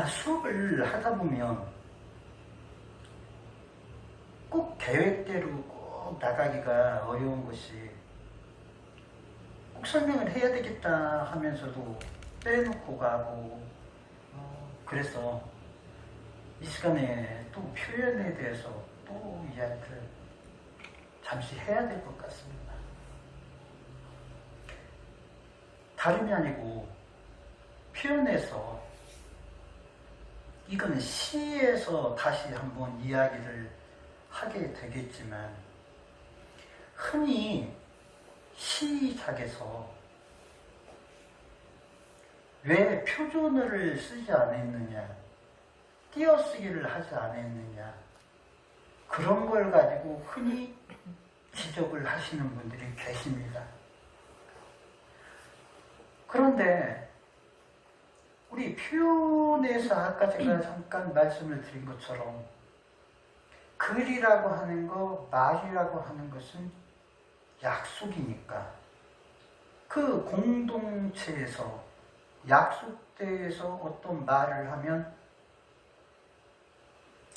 수업을 하다 보면 꼭 계획대로 꼭 나가기가 어려운 것이, 꼭 설명을 해야 되겠다 하면서도 빼놓고 가고, 그래서 이 시간에 또 표현에 대해서 또 이야기를 잠시 해야 될 것 같습니다. 다름이 아니고 표현에서, 이건 시에서 다시 한번 이야기를 하게 되겠지만, 흔히 시작에서 왜 표준어를 쓰지 않았느냐, 띄어쓰기를 하지 않았느냐, 그런 걸 가지고 흔히 지적을 하시는 분들이 계십니다. 그런데 우리 표현에서 아까 제가 잠깐 말씀을 드린 것처럼, 글이라고 하는 거, 말이라고 하는 것은 약속이니까, 그 공동체에서 약속대에서 어떤 말을 하면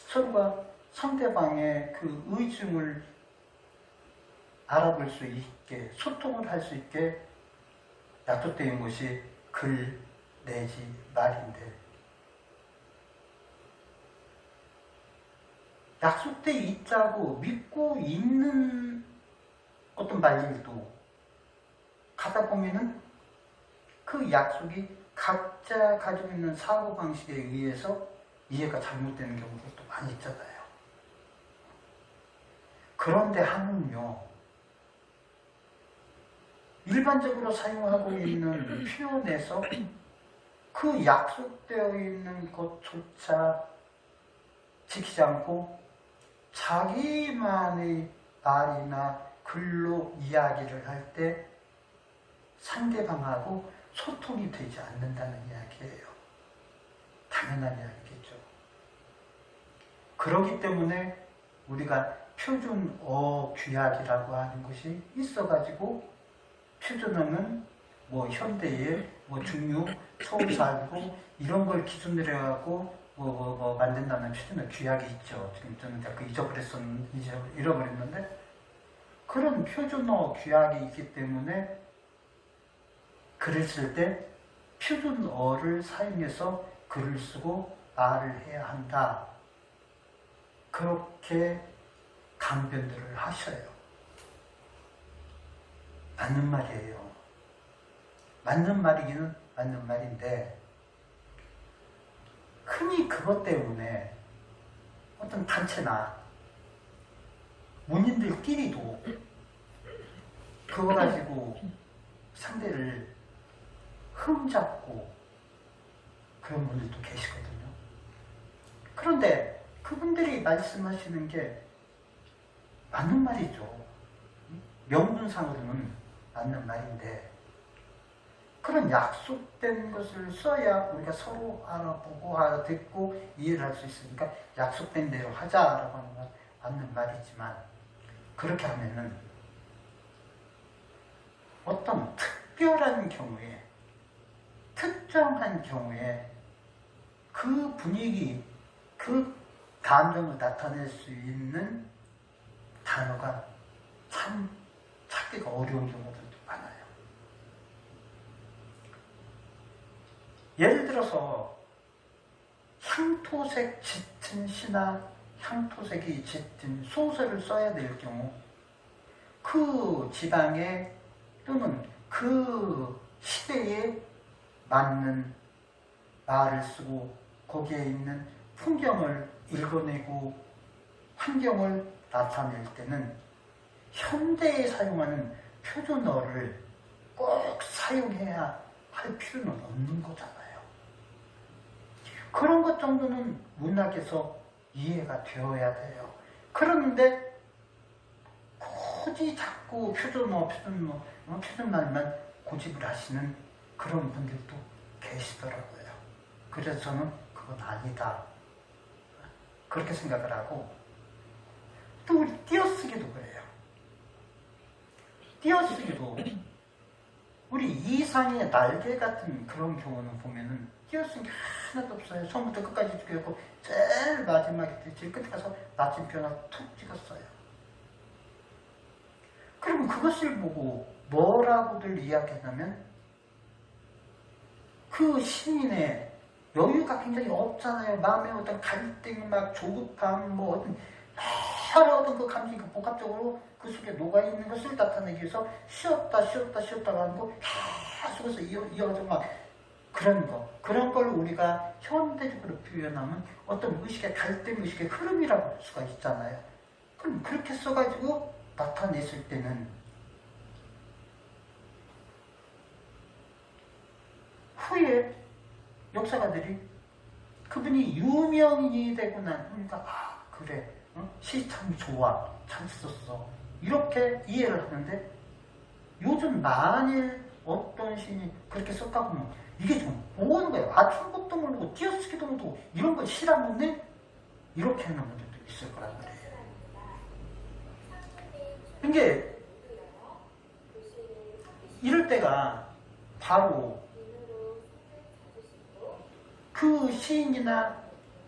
서로가 상대방의 그 의중을 알아볼 수 있게, 소통을 할 수 있게 약속된 것이 글 내지 말인데, 약속돼 있다고 믿고 있는 어떤 말들도 가다 보면은 그 약속이 각자 가지고 있는 사고방식에 의해서 이해가 잘못되는 경우도 또 많이 있잖아요. 그런데 한은요, 일반적으로 사용하고 있는 표현에서 그 약속되어 있는 것조차 지키지 않고 자기만의 말이나 글로 이야기를 할 때 상대방하고 소통이 되지 않는다는 이야기예요. 당연한 이야기겠죠. 그렇기 때문에 우리가 표준어 규약이라고 하는 것이 있어가지고, 표준어는 뭐 현대의 뭐 중유, 서울사고 이런 걸 기준으로 해갖고 만든다는 표준어 규약이 있죠. 지금 저는 그 잃어버렸는데, 그런 표준어 규약이 있기 때문에 글을 쓸 때 표준어를 사용해서 글을 쓰고 말을 해야 한다, 그렇게 강변들을 하셔요. 맞는 말이에요. 맞는 말이기는 맞는 말인데, 흔히 그것 때문에 어떤 단체나 문인들끼리도 그거 가지고 상대를 흠잡고 그런 분들도 계시거든요. 그런데 그분들이 말씀하시는 게 맞는 말이죠. 명분상으로는 맞는 말인데, 그런 약속된 것을 써야 우리가 서로 알아보고 알아듣고 이해를 할 수 있으니까 약속된 대로 하자라고 하는 건 맞는 말이지만, 그렇게 하면은 어떤 특별한 경우에, 특정한 경우에 그 분위기, 그 감정을 나타낼 수 있는 단어가 참 찾기가 어려운 경우들도 많아요. 예를 들어서 향토색 짙은 시나 향토색이 짙은 소설을 써야 될 경우, 그 지방에 또는 그 시대에 맞는 말을 쓰고 거기에 있는 풍경을 읽어내고 환경을 나타낼 때는 현대에 사용하는 표준어를 꼭 사용해야 할 필요는 없는 거잖아요. 그런 것 정도는 문학에서 이해가 되어야 돼요. 그런데 굳이 자꾸 표준말만 고집을 하시는 그런 분들도 계시더라고요. 그래서 저는 그건 아니다, 그렇게 생각을 하고, 또 우리 띄어쓰기도 그래요. 띄어쓰기도 우리 이상의 날개 같은 그런 경우는 보면은 띄어쓴 게 하나도 없어요. 처음부터 끝까지 죽였고 제일 마지막에 제일 끝에 가서 나침표 하나 툭 찍었어요. 그러면 그것을 보고 뭐라고들 이야기하냐면 그 시인의 여유가 굉장히 없잖아요. 마음의 어떤 갈등, 막 조급함, 뭐 어떤 여러 어떤 그 감정이 복합적으로 그 속에 녹아있는 것을 나타내기 위해서 쉬었다가 하는 거 계속해서 이어가지고 막 그런 거. 그런 걸 우리가 현대적으로 표현하면 어떤 의식의 갈등, 의식의 흐름이라고 할 수가 있잖아요. 그럼 그렇게 써가지고 나타냈을 때는 후에 역사가들이 그분이 유명인이 되고 나니까 그래 시 참 좋아 잘 썼어 이렇게 이해를 하는데 요즘 만일 어떤 시인이 그렇게 썼다고 하면 이게 지금 뭐 하는 거야? 맞춘 것도 모르고 띄어쓰기도 모르고 이런 걸 시라고 네? 이렇게 하는 분들도 있을 거란 말이에요. 이게 이럴 때가 바로 그 시인이나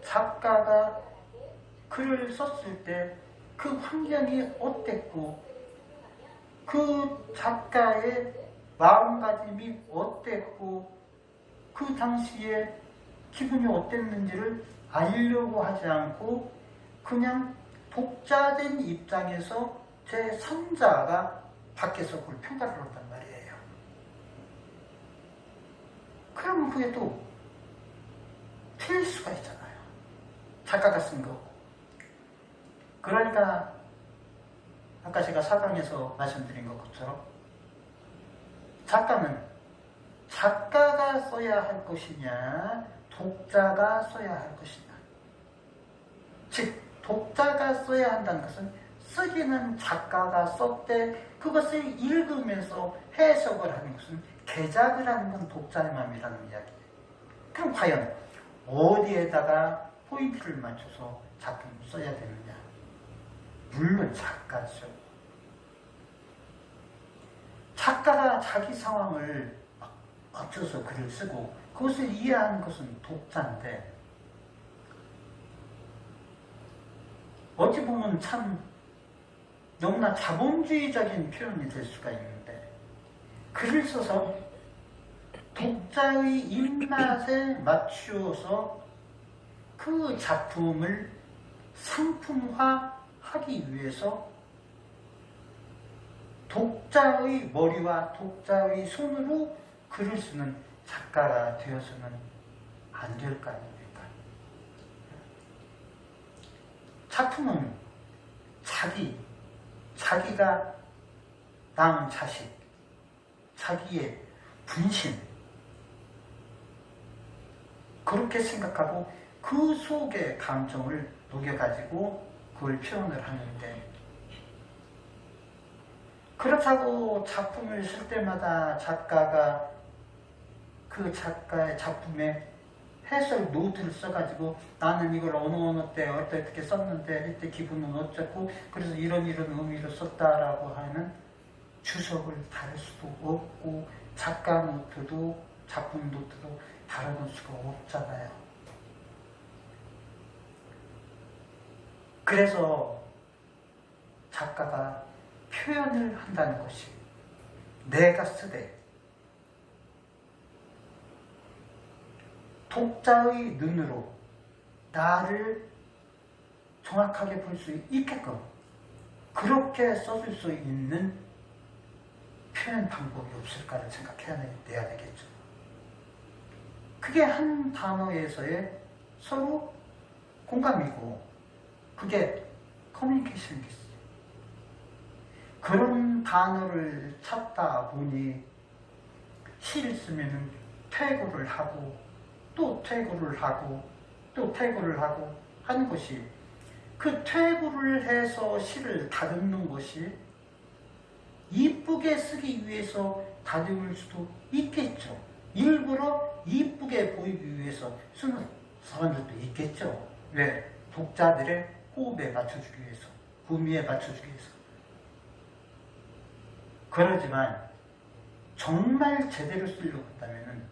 작가가 글을 썼을 때 그 환경이 어땠고 그 작가의 마음가짐이 어땠고 그 당시에 기분이 어땠는지를 알려고 하지 않고 그냥 독자된 입장에서 제3자가 밖에서 그걸 평가를 한단 말이에요. 그러면 그게 또 틀릴 수가 있잖아요. 작가가 쓴 거. 그러니까 아까 제가 4강에서 말씀드린 것처럼 작가는 작가가 써야 할 것이냐 독자가 써야 할 것이냐. 즉 독자가 써야 한다는 것은 쓰기는 작가가 썼대 그것을 읽으면서 해석을 하는 것은 개작을 하는 건 독자의 마음이라는 이야기예요. 그럼 과연 어디에다가 포인트를 맞춰서 작품을 써야 되느냐? 물론 작가죠. 작가가 자기 상황을 맞춰서 글을 쓰고 그것을 이해하는 것은 독자인데 어찌 보면 참 너무나 자본주의적인 표현이 될 수가 있는데 글을 써서 독자의 입맛에 맞추어서 그 작품을 상품화하기 위해서 독자의 머리와 독자의 손으로 글을 쓰는 작가가 되어서는 안 될 거 아닙니까? 작품은 자기가 낳은 자식, 자기의 분신 그렇게 생각하고 그 속의 감정을 녹여가지고 그걸 표현을 하는데 그렇다고 작품을 쓸 때마다 작가가 그 작가의 작품에 해설 노트를 써가지고 나는 이걸 어느 때 어떻게 썼는데 이때 기분은 어쩌고 그래서 이런 의미로 썼다라고 하는 주석을 다룰 수도 없고 작가 노트도 작품 노트도 다루는 수가 없잖아요. 그래서 작가가 표현을 한다는 것이 내가 쓰되 독자의 눈으로 나를 정확하게 볼 수 있게끔 그렇게 써줄 수 있는 표현 방법이 없을까를 생각해야 되겠죠. 그게 한 단어에서의 서로 공감이고 그게 커뮤니케이션이겠어요. 그런 단어를 찾다 보니 시를 쓰면은 퇴고를 하고 또 퇴고를 하고 또 퇴고를 하고 하는 것이 그 퇴고를 해서 시를 다듬는 것이 이쁘게 쓰기 위해서 다듬을 수도 있겠죠. 일부러 이쁘게 보이기 위해서 쓰는 사람들도 있겠죠. 왜? 독자들의 호흡에 맞춰주기 위해서, 구미에 맞춰주기 위해서. 그러지만 정말 제대로 쓰려고 한다면은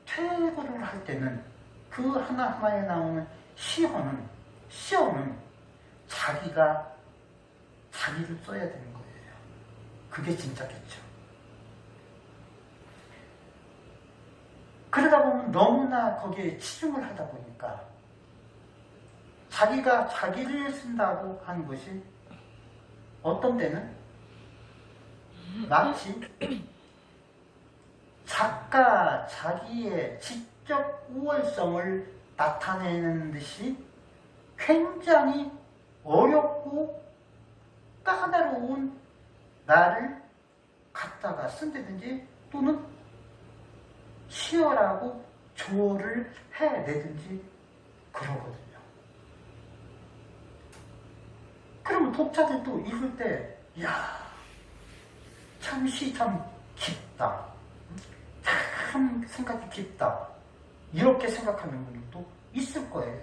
퇴고를 할 때는 그 하나하나에 나오는 시어는 자기가 자기를 써야 되는 거예요. 그게 진짜겠죠. 그러다 보면 너무나 거기에 치중을 하다 보니까 자기가 자기를 쓴다고 하는 것이 어떤 때는 마치 작가 자기의 지적 우월성을 나타내는 듯이 굉장히 어렵고 까다로운 나를 갖다가 쓴다든지 또는 치열하고 조를 해내든지 그러거든요. 그러면 독자들도 읽을 때, 야, 참 시 참 깊다. 참 생각이 깊다. 이렇게 생각하는 분들도 있을 거예요.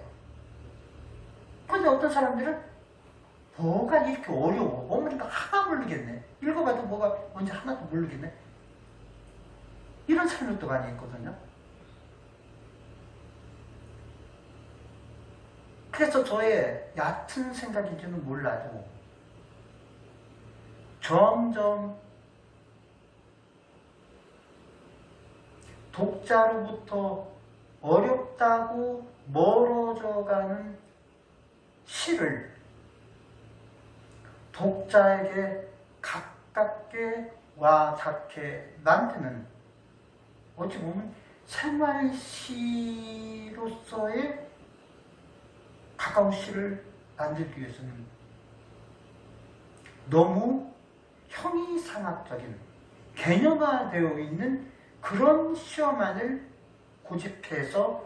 그런데 어떤 사람들은 뭐가 이렇게 어려워. 어머니가 하나 모르겠네. 읽어봐도 뭐가 뭔지 하나도 모르겠네. 이런 사람들도 많이 있거든요. 그래서 저의 얕은 생각인지는 몰라도 점점 독자로부터 어렵다고 멀어져가는 시를 독자에게 가깝게 와 닿게 만드는, 어찌 보면 생활시로서의 가까운 시를 만들기 위해서는 너무 형이상학적인 개념화되어 있는 그런 시어만을 고집해서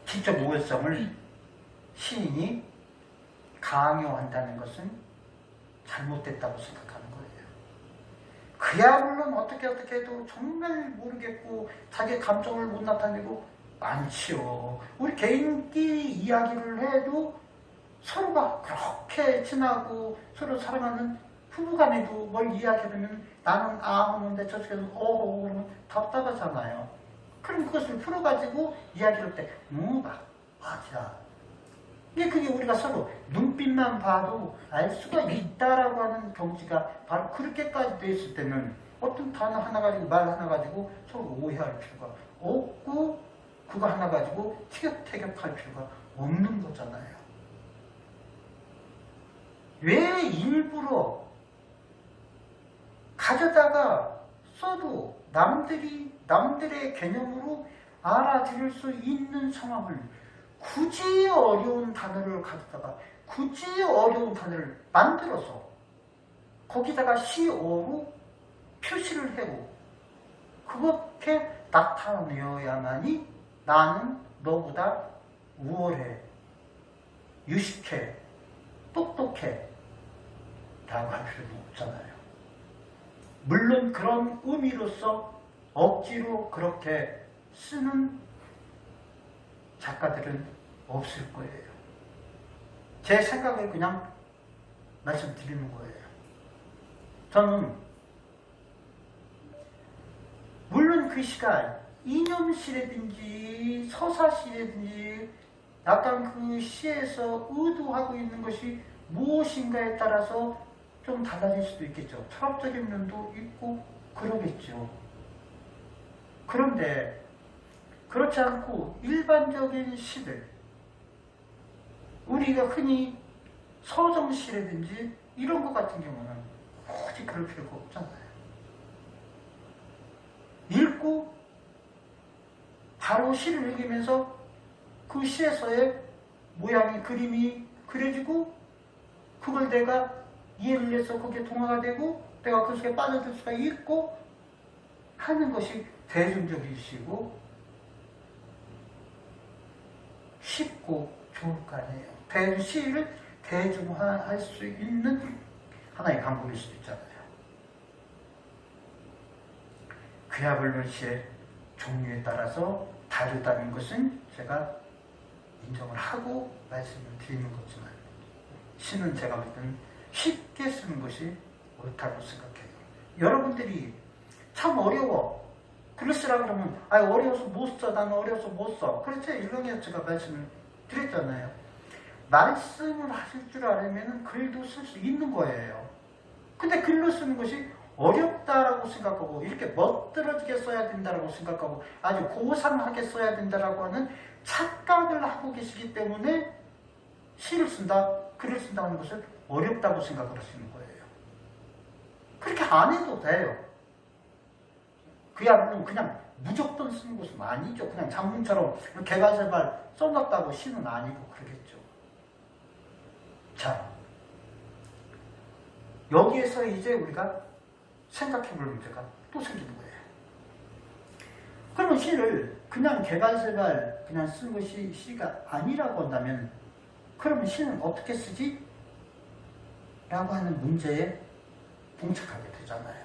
지적 우월성을 시인이 강요한다는 것은 잘못됐다고 생각하는 거예요. 그야 물론 어떻게 해도 정말 모르겠고 자기 감정을 못 나타내고 많지요. 우리 개인끼리 이야기를 해도 서로가 그렇게 친하고 서로 사랑하는 부부간에도 뭘 이야기하면 나는 아 하는데 저쪽에서 어허 그러면 답답하잖아요. 그럼 그것을 풀어가지고 이야기를 할 때 맞아. 그게 우리가 서로 눈빛만 봐도 알 수가 있다라고 하는 경지가 바로 그렇게까지 돼 있을 때는 어떤 단어 하나 가지고 말 하나 가지고 서로 오해할 필요가 없고 그거 하나 가지고 티격태격할 필요가 없는 거잖아요. 왜 일부러 가져다가 써도 남들의 개념으로 알아들을 수 있는 상황을 굳이 어려운 단어를 가져다가 굳이 어려운 단어를 만들어서 거기다가 시어로 표시를 하고 그렇게 나타내어야만이 나는 너보다 우월해, 유식해, 똑똑해 라고 할 필요는 없잖아요. 물론 그런 의미로서 억지로 그렇게 쓰는 작가들은 없을 거예요. 제 생각을 그냥 말씀드리는 거예요. 저는 물론 그 시가 이념시라든지 서사시라든지 약간 그 시에서 의도하고 있는 것이 무엇인가에 따라서 좀 달라질 수도 있겠죠. 철학적인 면도 있고 그러겠죠. 그런데 그렇지 않고 일반적인 시들, 우리가 흔히 서정시라든지 이런 것 같은 경우는 굳이 그럴 필요가 없잖아요. 읽고 바로 시를 읽으면서 그 시에서의 모양이 그림이 그려지고 그걸 내가 이해를 해서 거기에 동화가 되고 내가 그 속에 빠져들 수가 있고 하는 것이 대중적이시고 쉽고 좋을 거 아니에요. 시를 대중화할 수 있는 하나의 방법일 수도 있잖아요. 그야말로 시의 종류에 따라서 다르다는 것은 제가 인정을 하고 말씀을 드리는 거지만 시는 제가 볼 때는 쉽게 쓰는 것이 그렇다고 생각해요. 여러분들이 참 어려워. 글을 쓰라 그러면 어려워서 못 써. 나는 어려워서 못 써. 그렇죠. 일렁이가 제가 말씀을 드렸잖아요. 말씀을 하실 줄 알으면 글도 쓸 수 있는 거예요. 근데 글로 쓰는 것이 어렵다라고 생각하고 이렇게 멋들어지게 써야 된다라고 생각하고 아주 고상하게 써야 된다라고 하는 착각을 하고 계시기 때문에 시를 쓴다, 글을 쓴다는 것을 어렵다고 생각을 하시는 거예요. 그렇게 안 해도 돼요. 그야말로 그냥 무조건 쓰는 것은 아니죠. 그냥 장문처럼 개발세발 써놨다고 시는 아니고 그러겠죠. 자, 여기에서 이제 우리가 생각해볼 문제가 또 생기는 거예요. 그러면 시를 그냥 개발세발 그냥 쓴 것이 시가 아니라고 한다면 그러면 시는 어떻게 쓰지? 라고 하는 문제에 봉착하게 되잖아요.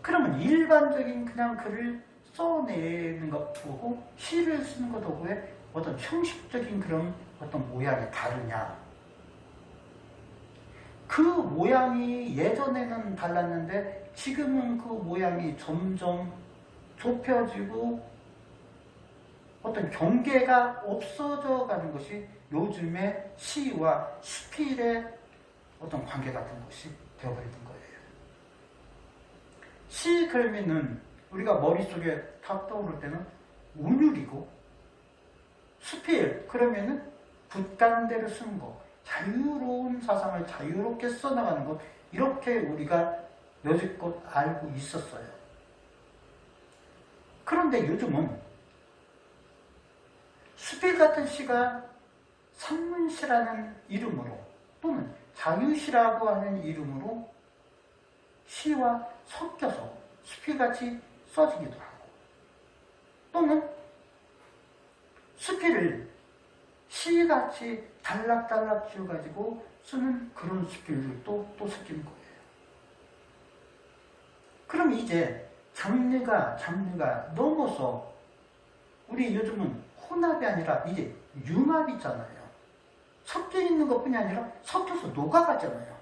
그러면 일반적인 그냥 글을 써내는 것 보고 시를 쓰는 것 보고의 어떤 형식적인 그런 어떤 모양이 다르냐? 그 모양이 예전에는 달랐는데 지금은 그 모양이 점점 좁혀지고 어떤 경계가 없어져 가는 것이 요즘의 시와 시필의 어떤 관계 같은 것이 되어버리는 거예요. 시 그러면은 우리가 머릿속에 탁 떠오를 때는 운율이고 수필 그러면은 붓간대로 쓰는 거, 자유로운 사상을 자유롭게 써나가는 것, 이렇게 우리가 여지껏 알고 있었어요. 그런데 요즘은 수필 같은 시가 산문시라는 이름으로 또는 자유시라고 하는 이름으로 시와 섞여서 수필같이 써지기도 하고 또는 수필을 시같이 단락단락 지어가지고 쓰는 그런 수필들도 또 섞이는 거예요. 그럼 이제 장르가 넘어서 우리 요즘은 혼합이 아니라 이제 융합이 있잖아요. 섞여 있는 것뿐이 아니라 섞여서 녹아가잖아요.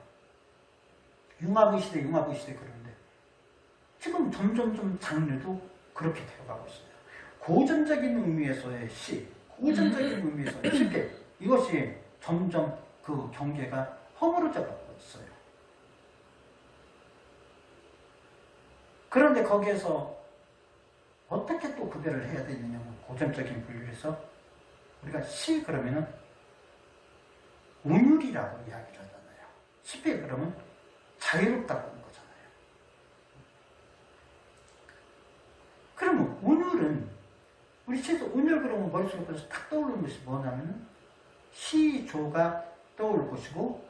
융합의 시대 그런데 지금 점점 장르도 그렇게 되어가고 있어요. 고전적인 의미에서의 시, 고전적인 의미에서의 실제 이것이 점점 그 경계가 허물어져 가고 있어요. 그런데 거기에서 어떻게 또 구별을 해야 되느냐면 고전적인 분류에서 우리가 시 그러면은 운율이라고 이야기를 하잖아요. 시필 그러면 자유롭다고 하는 거잖아요. 그러면 운율은 우리 시에서 운율 그러면 머릿속에서 탁 떠오르는 것이 뭐냐면 시조가 떠올 것이고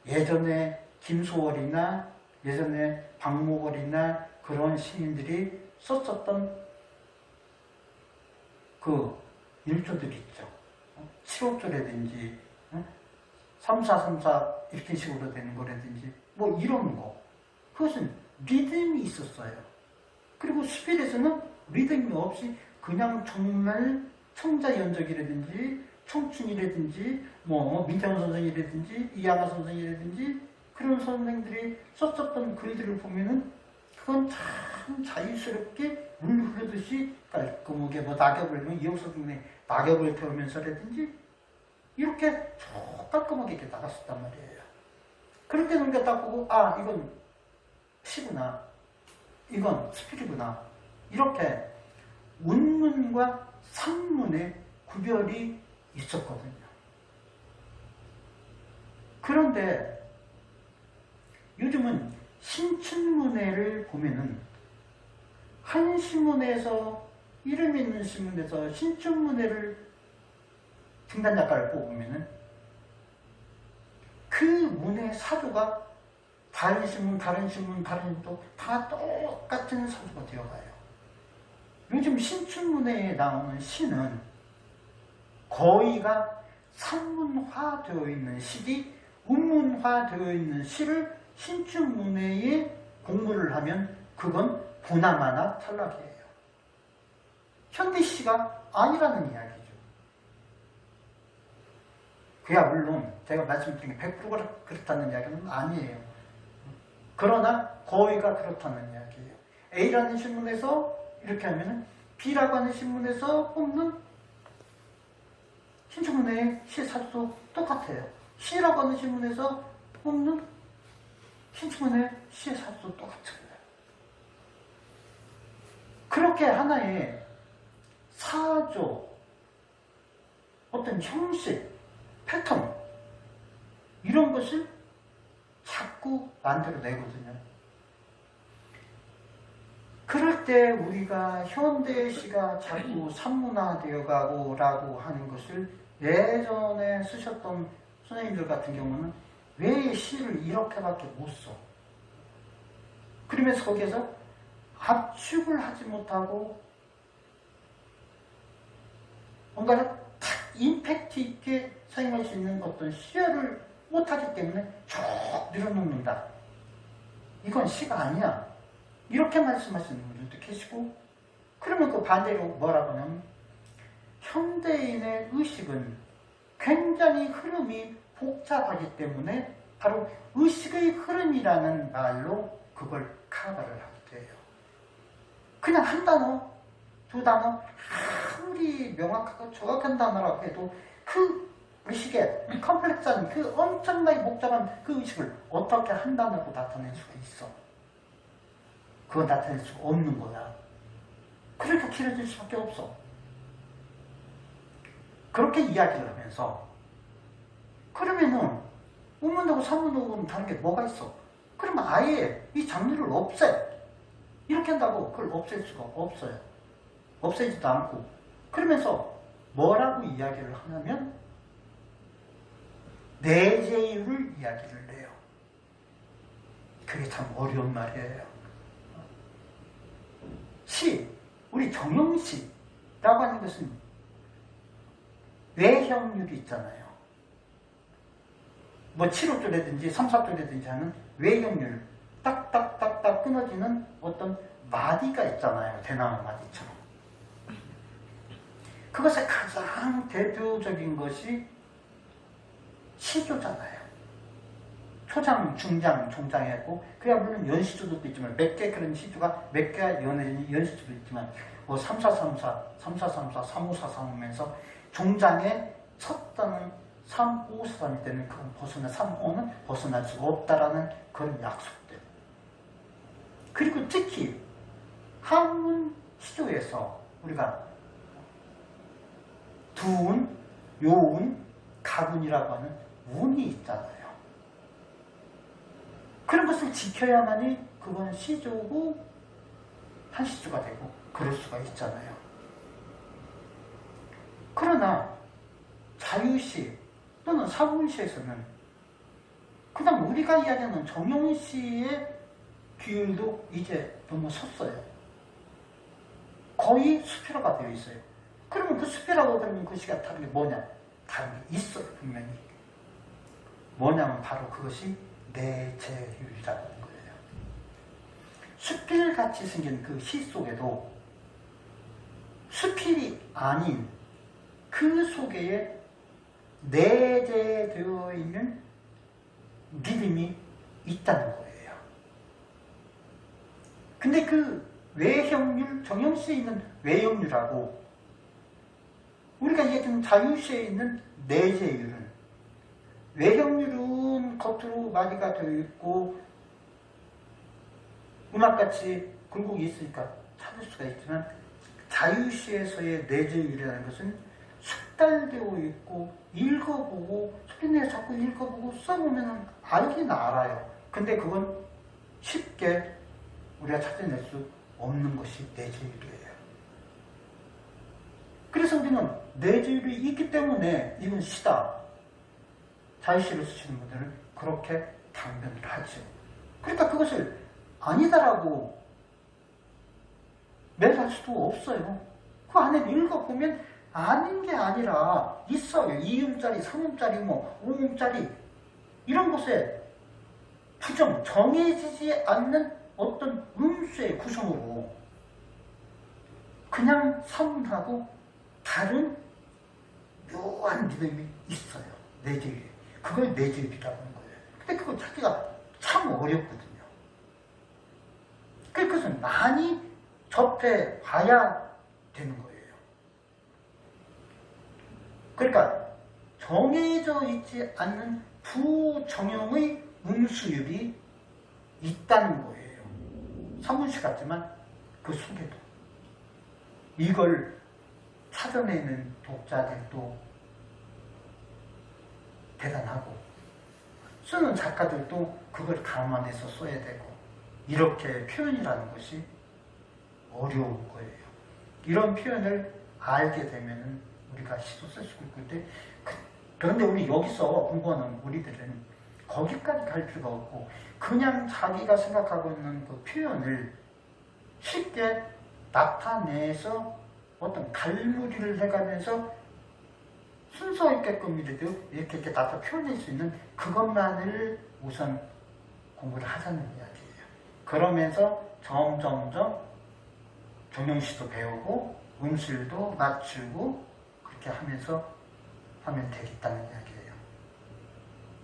예전에 김소월이나 예전에 박목월이나 그런 시인들이 썼었던 그 일조들이 있죠. 7호조라든지 3434 이렇게 식으로 되는 거라든지 뭐 이런 거. 그것은 리듬이 있었어요. 그리고 수필에서는 리듬이 없이 그냥 정말 청자연적이라든지 청춘이라든지 뭐 민태원 선생이라든지 이양하 선생이라든지 그런 선생들이 썼었던 글들을 보면은 그건 참 자유스럽게 물 흐르듯이 깔끔하게 뭐 낙엽을 이영석 선생의 낙엽을 태우면서라든지 이렇게 쭉 깔끔하게 이렇게 나갔었단 말이에요. 그럴 때 우리가 딱 보고 이건 시구나 이건 수필이구나 이렇게 운문과 산문의 구별이 있었거든요. 그런데 요즘은 신춘문예를 보면은 한 신문에서 이름 있는 신문에서 신춘문예를 등단 작가를 뽑으면은 그 문의 사조가 다른 신문 또 다 똑같은 사조가 되어가요. 요즘 신춘문예에 나오는 시는 거의가 산문화되어 있는 시기, 운문화되어 있는 시를 신춘문예에 공부를 하면 그건 보나마나 탈락이에요. 현대시가 아니라는 이야기죠. 그야 물론 제가 말씀드린 게 100% 그렇다는 이야기는 아니에요. 그러나 거의가 그렇다는 이야기예요. A라는 신문에서 이렇게 하면은 B라고 하는 신문에서 뽑는 신춘문예의 시사도 똑같아요. C라고 하는 신문에서 뽑는 신춘문예의 시사도 똑같습니다. 그렇게 하나의 사조, 어떤 형식, 패턴 이런 것을 자꾸 만들어내거든요. 그럴 때 우리가 현대시가 자꾸 산문화되어 가고 라고 하는 것을 예전에 쓰셨던 선생님들 같은 경우는 왜 시를 이렇게밖에 못 써? 그러면서 거기에서 압축을 하지 못하고 뭔가를 탁 임팩트 있게 사용할 수 있는 어떤 시어를 못하기 때문에 쭉 늘어놓는다. 이건 시가 아니야. 이렇게 말씀하시는 분들도 계시고, 그러면 그 반대로 뭐라고 하냐면 현대인의 의식은 굉장히 흐름이 복잡하기 때문에 바로 의식의 흐름이라는 말로 그걸 커버를 하게 돼요. 그냥 한 단어, 두 단어, 아무리 명확하고 정확한 단어라고 해도 그 의식의 컴플렉스한 그 엄청나게 복잡한 그 의식을 어떻게 한 단어로 나타낼 수가 있어? 그건 나타낼 수가 없는 거야. 그러니까 길어질 수밖에 없어. 그렇게 이야기를 하면서 그러면은 우문하고 산문하고는 다른 게 뭐가 있어? 그러면 아예 이 장르를 없애. 이렇게 한다고 그걸 없앨 수가 없어요. 없애지도 않고. 그러면서 뭐라고 이야기를 하냐면 내재율을 이야기를 해요. 그게 참 어려운 말이에요. 시, 우리 정형시라고 하는 것은 외형률이 있잖아요. 뭐 7호줄이든지 3, 4줄이든지 하는 외형률, 딱딱딱딱 끊어지는 어떤 마디가 있잖아요. 대나무 마디처럼. 그것의 가장 대표적인 것이 시조잖아요. 초장, 중장, 종장했고, 그야 물론 연시조도 있지만, 몇 개 그런 시조가, 몇 개가 연시조도 있지만, 뭐 3434, 3434, 3543 하면서, 종장의 첫 단은 3543일 때는 그건 벗어나, 35는 벗어날 수가 없다라는 그런 약속들. 그리고 특히, 한문 시조에서 우리가 두운, 요운, 가군이라고 하는 운이 있잖아요. 그런 것을 지켜야만이 그건 시조고 한시조가 되고 그럴 수가 있잖아요. 그러나 자유시 또는 사문시에서는 그냥 우리가 이야기하는 정형시의 비율도 이제 너무 섰어요. 거의 수필화가 되어 있어요. 그러면 그 수필하고 그러면 그 시가 다른 게 뭐냐? 다른 게 있어요, 분명히. 뭐냐면 바로 그것이 내재율이라는 거예요. 수필같이 생긴 그 시 속에도 수필이 아닌 그 속에 내재되어 있는 리듬이 있다는 거예요. 근데 그 외형률, 정형시에 있는 외형률하고 우리가 얘기하는 자유시에 있는 내재율은 외형률은 겉으로 마디가 되어 있고 음악같이 굴곡이 있으니까 찾을 수가 있지만 자유시에서의 내재율이라는 것은 숙달되어 있고 읽어보고 소리내 자꾸 읽어보고 써보면 알긴 알아요. 근데 그건 쉽게 우리가 찾아낼 수 없는 것이 내재율이에요. 그래서 우리는 내재율이 있기 때문에 이건 시다. 자유시를 쓰시는 분들은 그렇게 당변을 하죠. 그러니까 그것을 아니다라고 매도할 수도 없어요. 그 안에 읽어보면 아닌 게 아니라 있어요. 2음짜리, 3음짜리, 뭐 5음짜리 이런 곳에 부정, 정해지지 않는 어떤 음수의 구성으로 그냥 사문하고 다른 묘한 리듬이 있어요. 내 집. 그걸 내 집이라고 하는 거예요. 근데 그거 찾기가 참 어렵거든요. 그것은 많이 접해 봐야 되는 거예요. 그러니까 정해져 있지 않는 부정형의 음수율이 있다는 거예요. 산문시 같지만 그 속에도. 이걸 찾아내는 독자들도 대단하고 쓰는 작가들도 그걸 감안해서 써야 되고 이렇게 표현이라는 것이 어려운 거예요. 이런 표현을 알게 되면 우리가 시도 쓸 수 있을 때 그런데 우리 여기서 공부하는 우리들은 거기까지 갈 필요가 없고 그냥 자기가 생각하고 있는 그 표현을 쉽게 나타내서 어떤 갈무리를 해가면서 순서 있게끔 이렇게 나타 표현할 수 있는 그것만을 우선 공부를 하자는 이야기예요. 그러면서 점점점 정형시도 배우고 음실도 맞추고 그렇게 하면서 하면 되겠다는 이야기예요.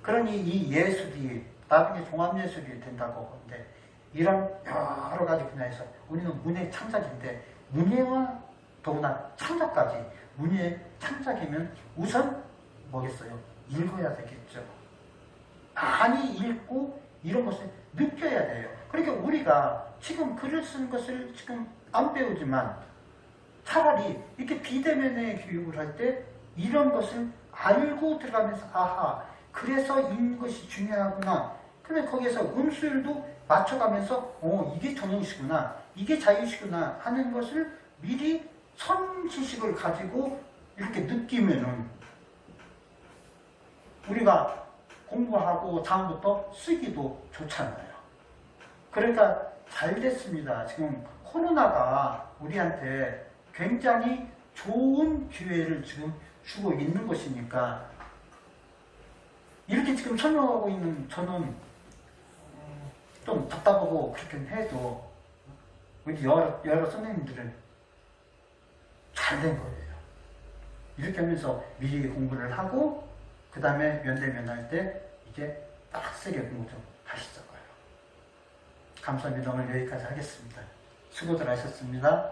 그러니 이 예술이 나중에 종합예술이 된다고 하는데 이런 여러 가지 분야에서 우리는 문예 창작인데 문예와 더구나 창작까지 문예 창작이면 우선 뭐겠어요? 읽어야 되겠죠. 많이 읽고 이런 것을 느껴야 돼요. 그러니까 우리가 지금 글을 쓰는 것을 지금 안 배우지만 차라리 이렇게 비대면의 교육을 할 때 이런 것을 알고 들어가면서 아하 그래서 읽는 것이 중요하구나. 그러면 거기에서 음수율도 맞춰가면서 이게 정형시구나 이게 자유시구나 하는 것을 미리 선지식을 가지고 이렇게 느끼면은 우리가 공부하고 다음부터 쓰기도 좋잖아요. 그러니까 잘 됐습니다. 지금 코로나가 우리한테 굉장히 좋은 기회를 지금 주고 있는 것이니까 이렇게 지금 설명하고 있는 저는 좀 답답하고 그렇게 해도 우리 여러 선생님들은 잘 된 거예요. 이렇게 하면서 미리 공부를 하고 그 다음에 면대면 할 때 이제 빡세게 공부 좀 하시자고요. 감사합니다. 오늘 여기까지 하겠습니다. 수고들 하셨습니다.